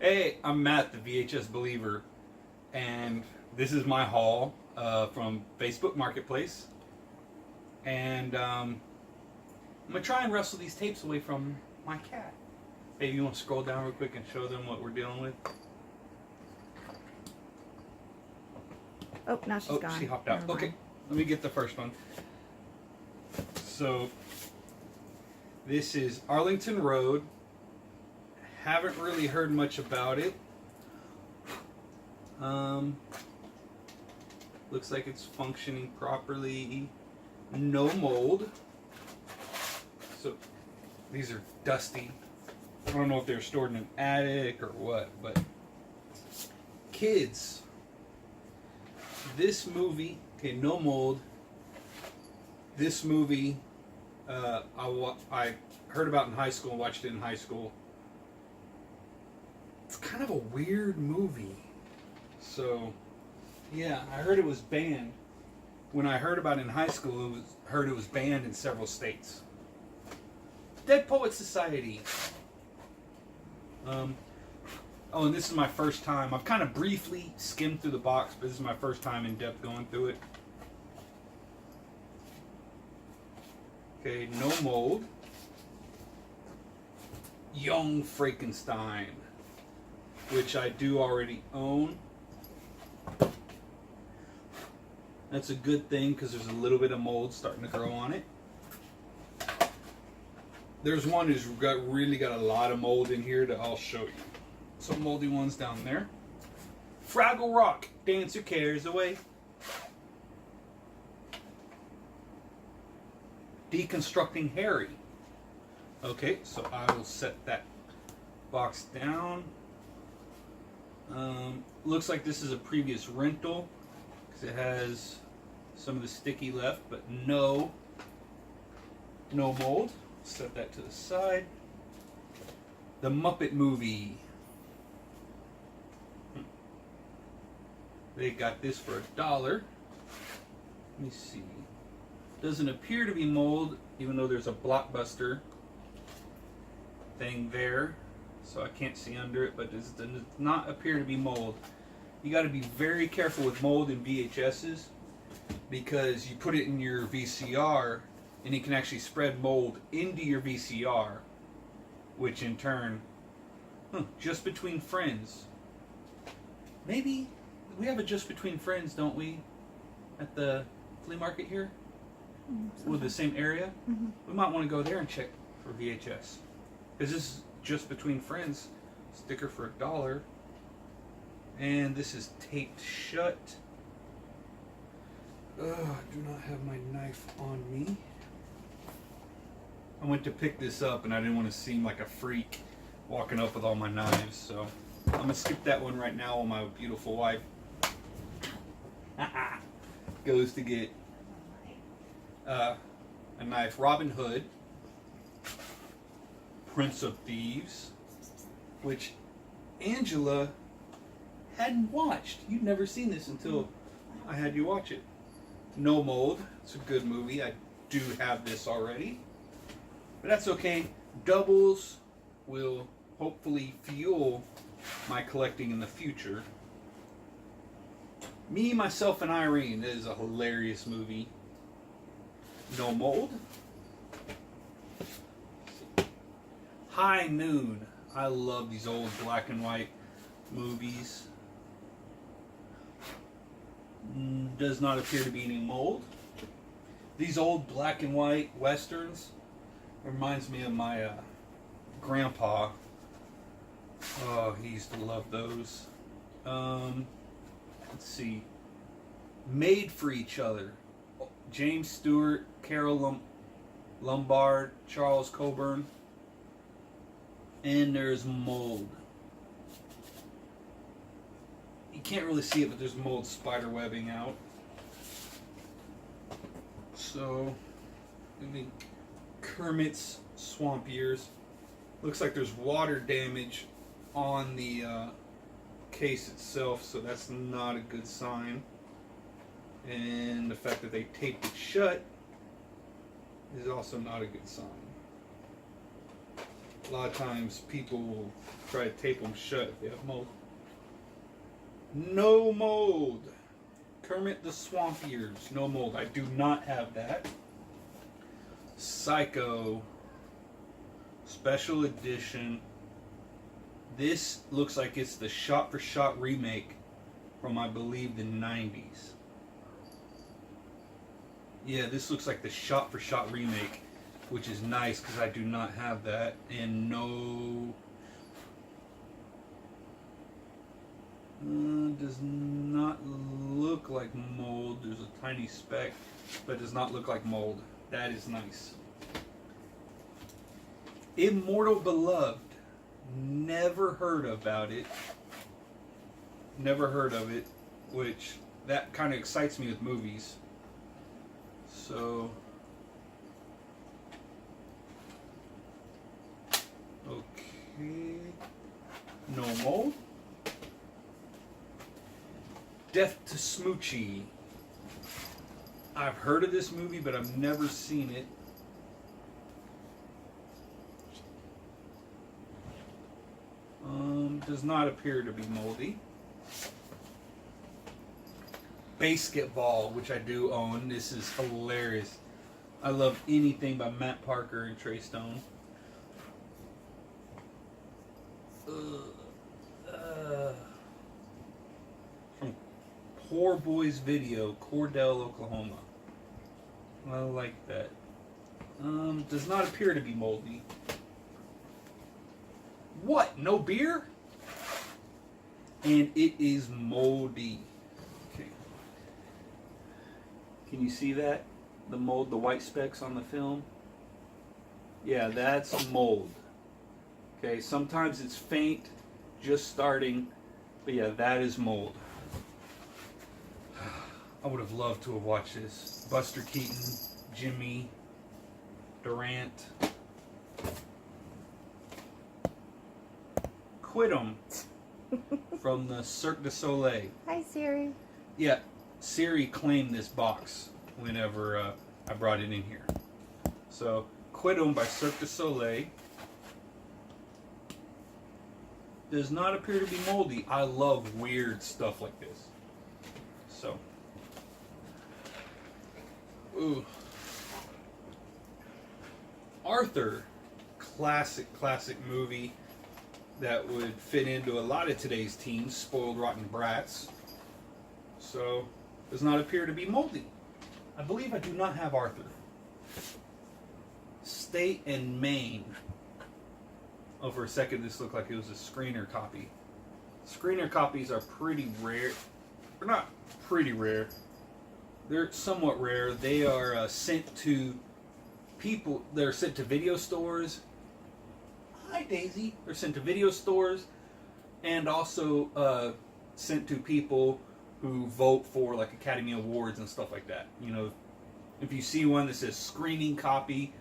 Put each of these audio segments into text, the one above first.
Hey, I'm Matt, the VHS Believer, and this is my haul from Facebook Marketplace. And I'm gonna try and wrestle these tapes away from my cat. Hey, you want to scroll down real quick and show them what we're dealing with? Oh, now she's gone. She hopped out. Never Okay, mind. let me get the first one. So, this is Arlington Road. Haven't really heard much about it. Looks like it's functioning properly. No mold. So these are dusty. I don't know if they're stored in an attic or what, but kids, this movie, okay, no mold. This movie, I heard about in high school, watched it in high school. It's kind of a weird movie. So, yeah, I heard it was banned. When I heard about it in high school, heard it was banned in several states. Dead Poet Society. Oh, and this is my first time. I've kind of briefly skimmed through the box, but this is my first time in depth going through it. Okay, no mold. Young Frankenstein, which I do already own. That's a good thing because there's a little bit of mold starting to grow on it. There's one who's really got a lot of mold in here that I'll show you. Some moldy ones down there. Fraggle Rock, Dance Your Cares Away. Deconstructing Harry. Okay, so I will set that box down. Looks like this is a previous rental because it has some of the sticky left, but no mold. Set that to the side. The Muppet Movie. They got this for $1. Let me see. Doesn't appear to be mold, even though there's a Blockbuster thing there. So I can't see under it, but it does not appear to be mold. You got to be very careful with mold in VHSs because you put it in your VCR and it can actually spread mold into your VCR, which in turn, Just Between Friends. Maybe we have a Just Between Friends, don't we, at the flea market here? With the same area? Mm-hmm. We might want to go there and check for VHS. Because this is Just Between Friends sticker for $1. And this is taped shut. Ugh, I do not have my knife on me. I went to pick this up and I didn't want to seem like a freak walking up with all my knives, so I'm going to skip that one right now while my beautiful wife goes to get a knife. Robin Hood, Prince of Thieves, which Angela hadn't watched. You'd never seen this until I had you watch it. No Mold. It's a good movie. I do have this already. But that's okay. Doubles will hopefully fuel my collecting in the future. Me, Myself, and Irene is a hilarious movie. No Mold. High Noon. I love these old black and white movies. Does not appear to be any mold. These old black and white westerns reminds me of my grandpa. Oh, he used to love those. Let's see. Made for Each Other. James Stewart, Carol Lombard, Charles Coburn. And there's mold. You can't really see it, but there's mold spider webbing out. So, I mean, Kermit's Swamp Years. Looks like there's water damage on the case itself, so that's not a good sign. And the fact that they taped it shut is also not a good sign. A lot of times people will try to tape them shut if they have mold. No mold. Kermit the Swamp Ears. No mold. I do not have that. Psycho. Special edition. This looks like it's the shot-for-shot remake from, I believe, the 90s. Yeah, this looks like the shot-for-shot remake, which is nice because I do not have that. And no... does not look like mold. There's a tiny speck, but does not look like mold. That is nice. Immortal Beloved. Never heard about it. Never heard of it, which that kind of excites me with movies. So, okay, no mold. Death to Smoochie. I've heard of this movie, but I've never seen it. Does not appear to be moldy. Basketball, which I do own. This is hilarious. I love anything by Matt Parker and Trey Stone. From Poor Boys Video, Cordell, Oklahoma. I like that. Does not appear to be moldy. What? No beer? And it is moldy. Okay. Can you see that? The mold, the white specks on the film? Yeah, that's mold. Okay, sometimes it's faint, just starting, but yeah, that is mold. I would have loved to have watched this. Buster Keaton, Jimmy, Durant. Quit 'em. From the Cirque du Soleil. Hi, Siri. Yeah, Siri claimed this box whenever I brought it in here. So, Quit 'em by Cirque du Soleil. Does not appear to be moldy. I love weird stuff like this. So, ooh. Arthur, classic movie that would fit into a lot of today's teens, spoiled rotten brats. So, does not appear to be moldy. I believe I do not have Arthur. State and Maine. Oh, for a second this looked like it was a screener copy. Screener copies are pretty rare. They're not pretty rare. They're somewhat rare. They are sent to people. They're sent to video stores. Hi, Daisy. They're sent to video stores and also sent to people who vote for like Academy Awards and stuff like that. You know, if you see one that says screening copy,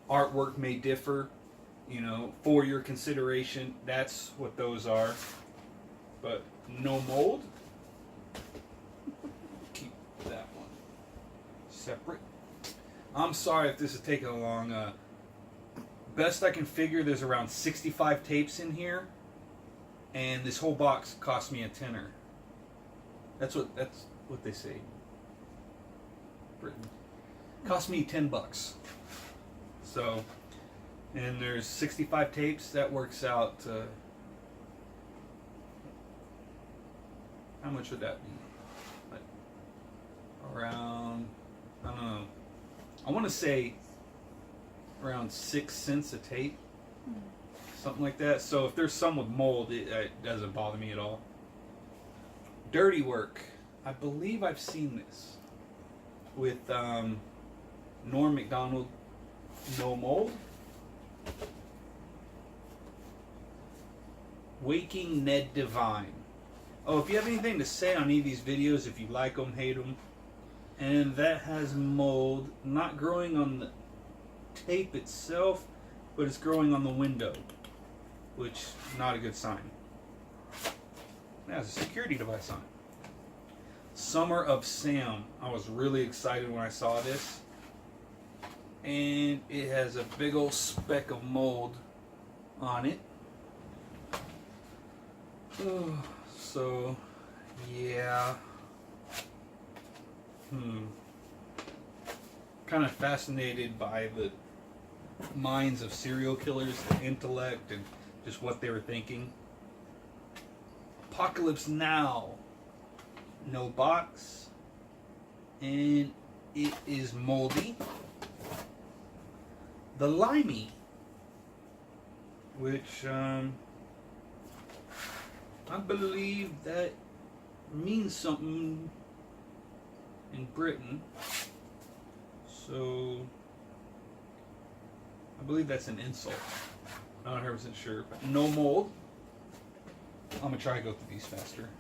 artwork may differ, you know, for your consideration, that's what those are. But no mold. Keep that one separate. I'm sorry if this is taking long. Best I can figure, there's around 65 tapes in here, and this whole box cost me a tenner. That's what they say. Britain. Cost me $10. So, and there's 65 tapes. That works out to, how much would that be? Like around, I don't know. I want to say around 6 cents a tape, something like that. So if there's some with mold, it doesn't bother me at all. Dirty Work. I believe I've seen this with Norm Macdonald. No mold. Waking Ned Divine. Oh, if you have anything to say on any of these videos, if you like them, hate them, and that has mold, not growing on the tape itself, but it's growing on the window, which is not a good sign. It has a security device on it. Summer of Sam. I was really excited when I saw this. And it has a big old speck of mold on it. So, yeah. Kind of fascinated by the minds of serial killers, the intellect, and just what they were thinking. Apocalypse Now. No box. And it is moldy. The Limey, which I believe that means something in Britain. So I believe that's an insult. Not 100% sure, but no mold. I'm gonna try to go through these faster.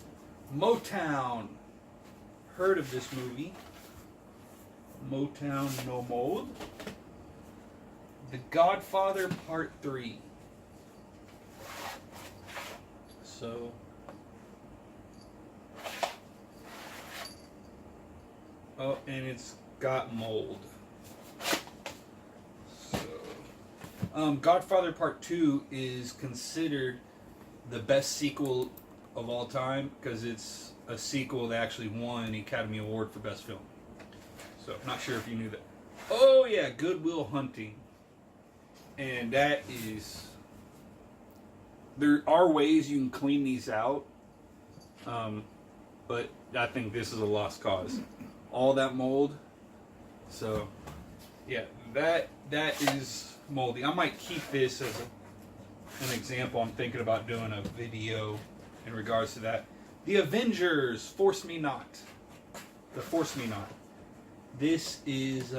Motown. Heard of this movie? Motown, no mold. The Godfather Part 3. So, oh, and it's got mold. So, Godfather Part 2 is considered the best sequel of all time because it's a sequel that actually won the Academy Award for Best Film. So, I'm not sure if you knew that. Oh yeah, Good Will Hunting. And that is... There are ways you can clean these out. But I think this is a lost cause. All that mold. So, yeah, that is moldy. I might keep this as an example. I'm thinking about doing a video in regards to that. The Avengers, Force Me Not. The Force Me Not. This is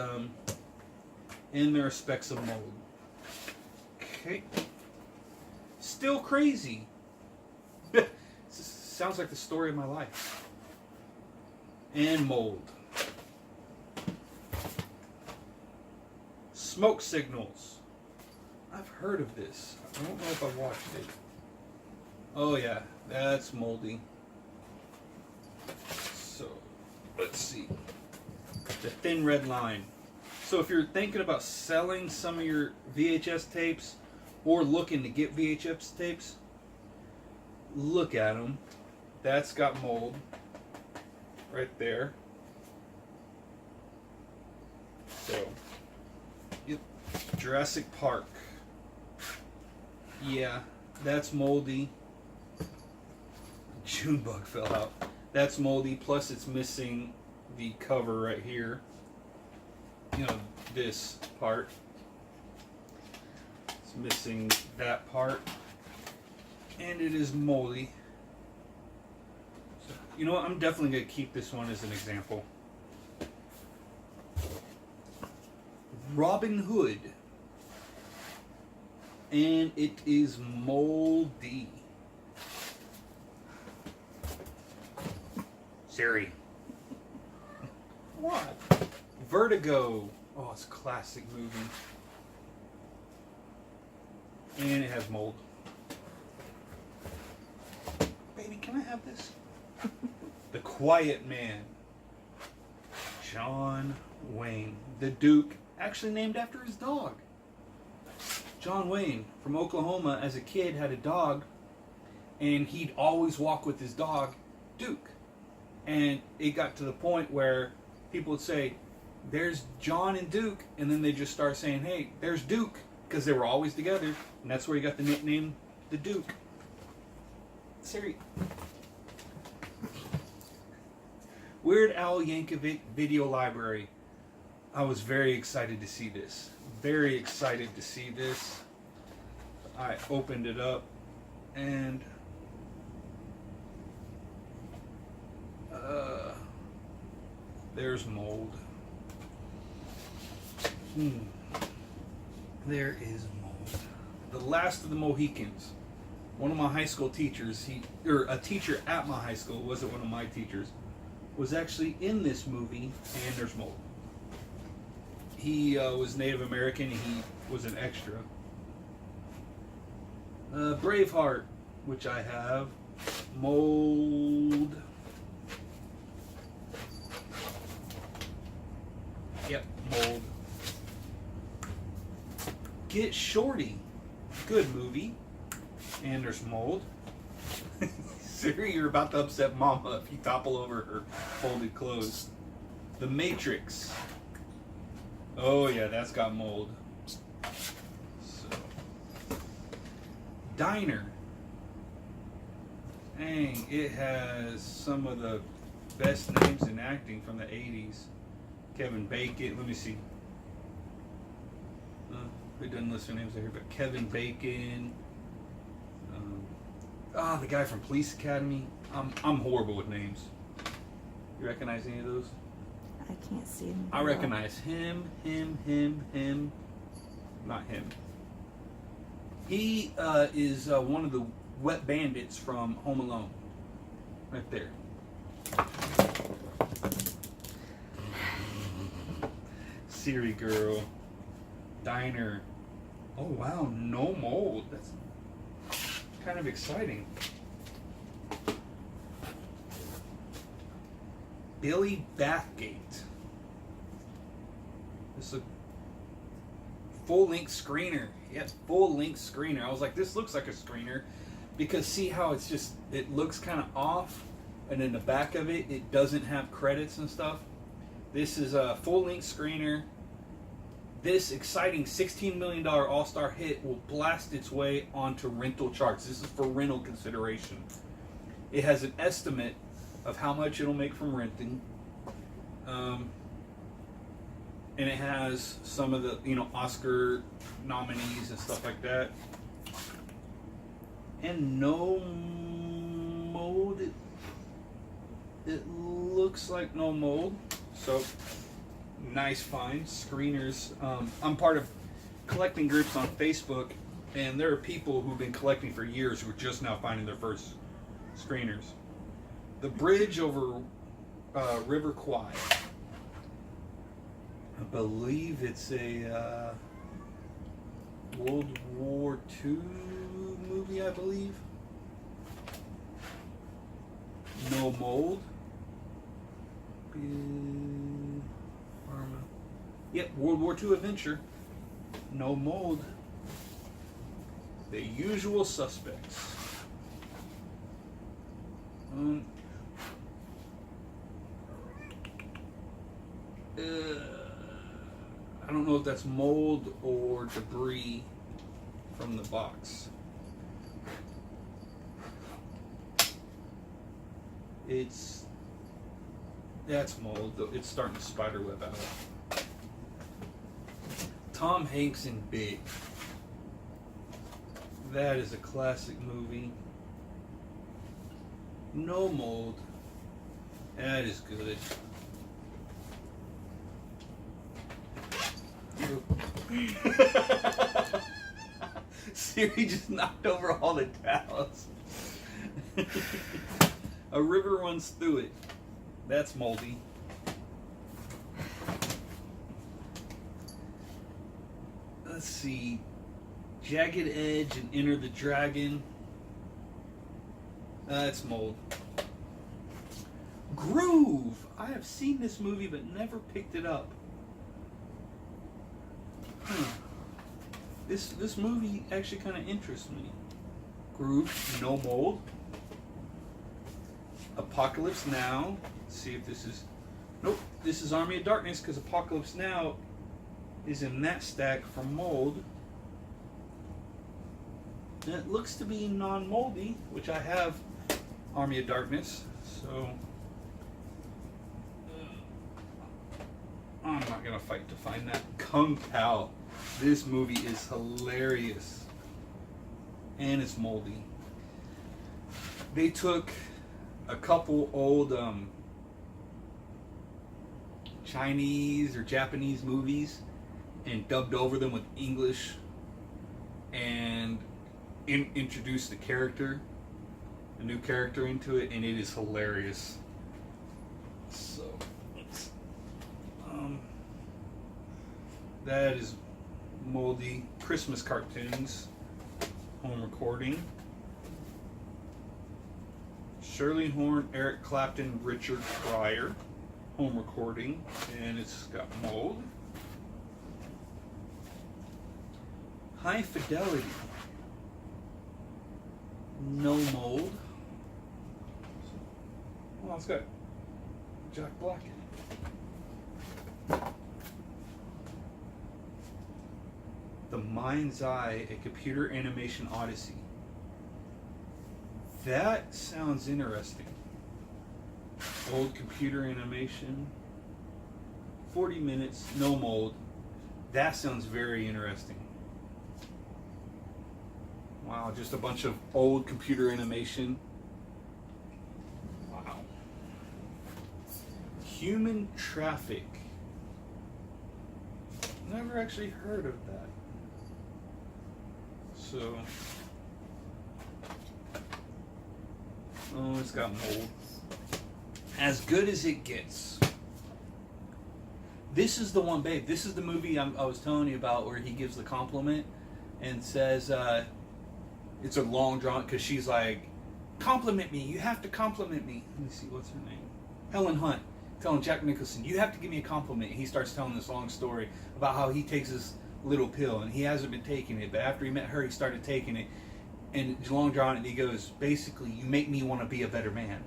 in their specks of mold. Okay. Still Crazy. Sounds like the story of my life. And mold. Smoke Signals. I've heard of this. I don't know if I've watched it. Oh yeah, that's moldy. So, let's see. The Thin Red Line. So if you're thinking about selling some of your VHS tapes or looking to get VHS tapes, look at them. That's got mold right there. So, yep. Jurassic Park. Yeah, that's moldy. June bug fell out. That's moldy, plus it's missing the cover right here. You know, this part. It's missing that part. And it is moldy. So, you know what? I'm definitely going to keep this one as an example. Robin Hood. And it is moldy. Siri. What? Vertigo. Oh, it's a classic movie. And it has mold. Baby, can I have this? The Quiet Man. John Wayne. The Duke, actually named after his dog. John Wayne from Oklahoma as a kid had a dog, and he'd always walk with his dog, Duke. And it got to the point where people would say, there's John and Duke, and then they just start saying, hey, there's Duke, because they were always together, and that's where he got the nickname, the Duke. Siri. Weird Al Yankovic Video Library. I was very excited to see this. Very excited to see this. I opened it up, and there's mold. There is mold. The Last of the Mohicans. One of my high school teachers, a teacher at my high school, wasn't one of my teachers, was actually in this movie, and there's mold. He was Native American. He was an extra. Braveheart, which I have. Mold. Yep, mold. Get Shorty. good movie. And there's mold. Siri, you're about to upset Mama if you topple over her folded clothes. The Matrix. Oh yeah, that's got mold. So, Diner. Dang, it has some of the best names in acting from the 80s. Kevin Bacon, let me see. It doesn't list their names here, but Kevin Bacon. The guy from Police Academy. I'm horrible with names. You recognize any of those? I can't see him. I recognize him. Not him. He is one of the wet bandits from Home Alone. Right there. Siri girl. Diner. Oh wow, no mold. That's kind of exciting. Billy Bathgate. This is a full-length screener. Yes, full-length screener. I was like, this looks like a screener because see how it's just, it looks kind of off, and in the back of it, it doesn't have credits and stuff. This is a full-length screener. This exciting $16 million all-star hit will blast its way onto rental charts. This is for rental consideration. It has an estimate of how much it'll make from renting. And it has some of the, Oscar nominees and stuff like that. And no mold. It looks like no mold. So, nice find. Screeners. I'm part of collecting groups on Facebook, and there are people who've been collecting for years who are just now finding their first screeners. The bridge over River Kwai. I believe it's a World War II movie, I believe. No mold. Yep, World War II adventure. No mold. The Usual Suspects. I don't know if that's mold or debris from the box. That's mold, though. It's starting to spiderweb out. Tom Hanks in Big. That is a classic movie. No mold. That is good. Siri just knocked over all the towels. A river runs through it. That's moldy. Let's see. Jagged Edge and Enter the Dragon. That's mold. Groove. I have seen this movie but never picked it up. This movie actually kind of interests me. Groove, no mold. Apocalypse Now. Let's see if this is... Nope, this is Army of Darkness because Apocalypse Now is in that stack for mold. And it looks to be non-moldy, which I have Army of Darkness, so... I'm not going to fight to find that. Kung Pao. This movie is hilarious. And it's moldy. They took a couple old Chinese or Japanese movies and dubbed over them with English and introduced a new character into it, and it is hilarious. So, that is moldy. Christmas cartoons, home recording. Shirley Horn, Eric Clapton, Richard Pryor, home recording, and it's got mold. High Fidelity. no mold. Well, it's got Jack Black in it. The Mind's Eye, a computer animation odyssey. That sounds interesting. Old computer animation. 40 minutes, no mold. That sounds very interesting. Wow, just a bunch of old computer animation. Wow. Human Traffic. Never actually heard of that. So, oh, it's got mold. As Good as It Gets. This is the one, babe. This is the movie I was telling you about where he gives the compliment and says, it's a long drawn, because she's like, compliment me. You have to compliment me. Let me see, what's her name? Helen Hunt. Telling Jack Nicholson, you have to give me a compliment. He starts telling this long story about how he takes this little pill and he hasn't been taking it, but after he met her, he started taking it. And it's long drawn, and he goes, basically, you make me want to be a better man.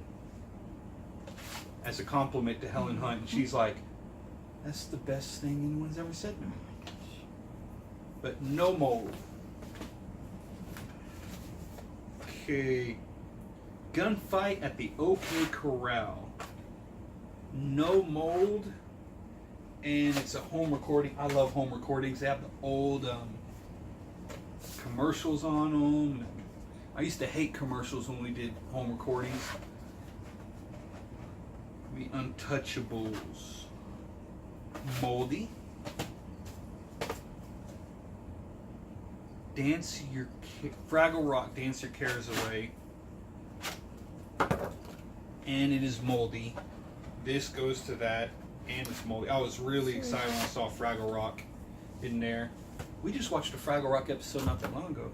As a compliment to Helen Hunt. And she's like, that's the best thing anyone's ever said to me. But no mold. Okay. Gunfight at the OK Corral. No mold. And it's a home recording. I love home recordings. They have the old commercials on them. I used to hate commercials when we did home recordings. The Untouchables. Moldy. Fraggle Rock, Dance Your Cares Away. And it is moldy. This goes to that, and it's moldy. I was really excited when I saw Fraggle Rock in there. We just watched a Fraggle Rock episode not that long ago.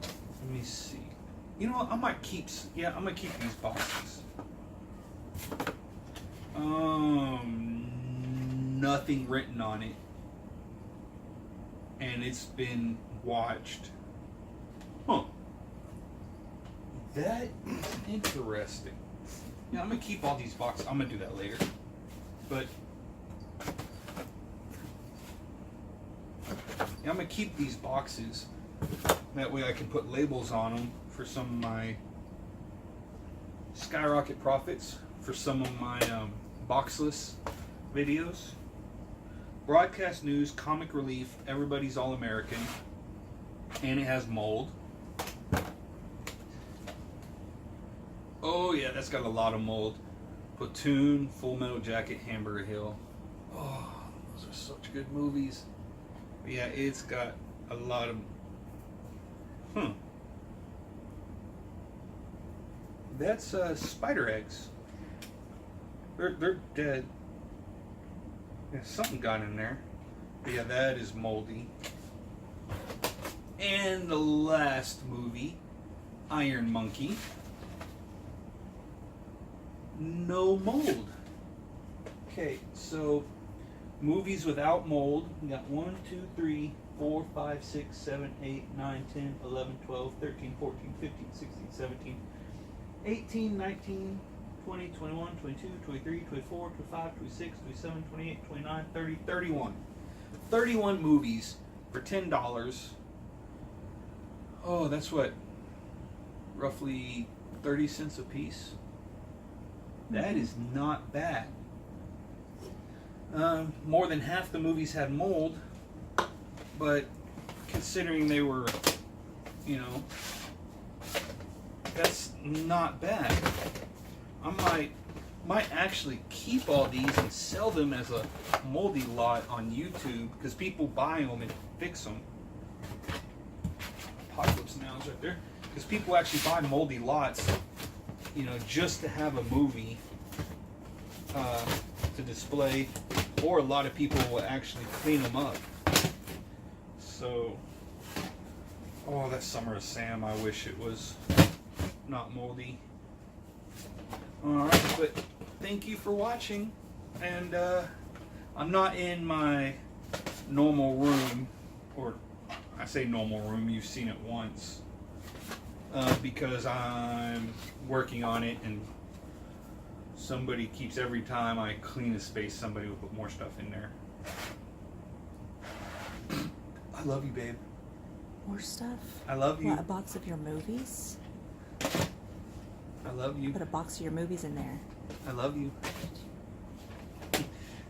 Let me see. You know what? I'm gonna keep these boxes. Nothing written on it, and it's been watched. Huh. That is interesting. Yeah, I'm gonna keep all these boxes. I'm gonna do that later. But yeah, I'm gonna keep these boxes. That way I can put labels on them for some of my skyrocket profits, for some of my boxless videos. Broadcast news, comic relief, everybody's all American, and it has mold. Oh yeah, that's got a lot of mold. Platoon, Full Metal Jacket, Hamburger Hill. Oh, those are such good movies. But yeah, it's got a lot of. That's spider eggs. They're dead. Yeah, something got in there. But yeah, that is moldy. And the last movie, Iron Monkey. No mold. Okay, so movies without mold. We got 1, 2, 3, 4, 5, 6, 7, 8, 9, 10, 11, 12, 13, 14, 15, 16, 17, 18, 19, 20, 21, 22, 23, 24, 25, 26, 27, 28, 29, 30, 31. 31 movies for $10. Oh, that's what? Roughly 30 cents a piece? That is not bad. More than half the movies had mold, but considering they were, that's not bad. I might actually keep all these and sell them as a moldy lot on YouTube, because people buy them and fix them. Apocalypse Now is right there. Because people actually buy moldy lots, just to have a movie to display, or a lot of people will actually clean them up. So, oh, that Summer of Sam, I wish it was not moldy. Alright, but thank you for watching, and I'm not in my normal room, or I say normal room, you've seen it once. because I'm working on it, and somebody keeps, every time I clean a space, somebody will put more stuff in there. I love you, babe. More stuff? I love you. What, a box of your movies? I love you. Put a box of your movies in there. I love you.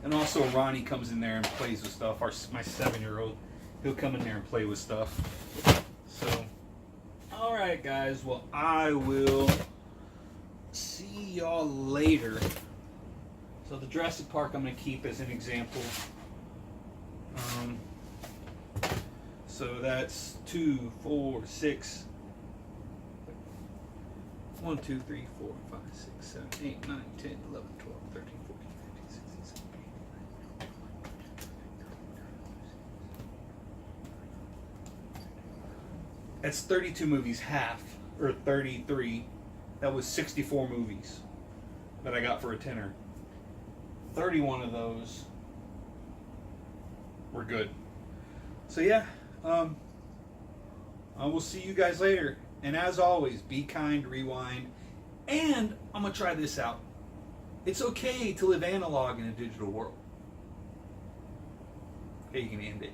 And also Ronnie comes in there and plays with stuff. My 7-year-old, he'll come in there and play with stuff. So, all right, guys. Well, I will see y'all later. So the Jurassic Park I'm going to keep as an example. So that's 2, 4, 6. 1, 2, 3, 4, 5, 6, 7, 8, 9, 10, 11, 12, 13, 14, 15, 16, 17, 18. That's 32 movies, half, or 33. That was 64 movies that I got for a tenner. 31 of those were good. So yeah, I will see you guys later. And as always, be kind, rewind, and I'm going to try this out. It's okay to live analog in a digital world. Okay, you can end it.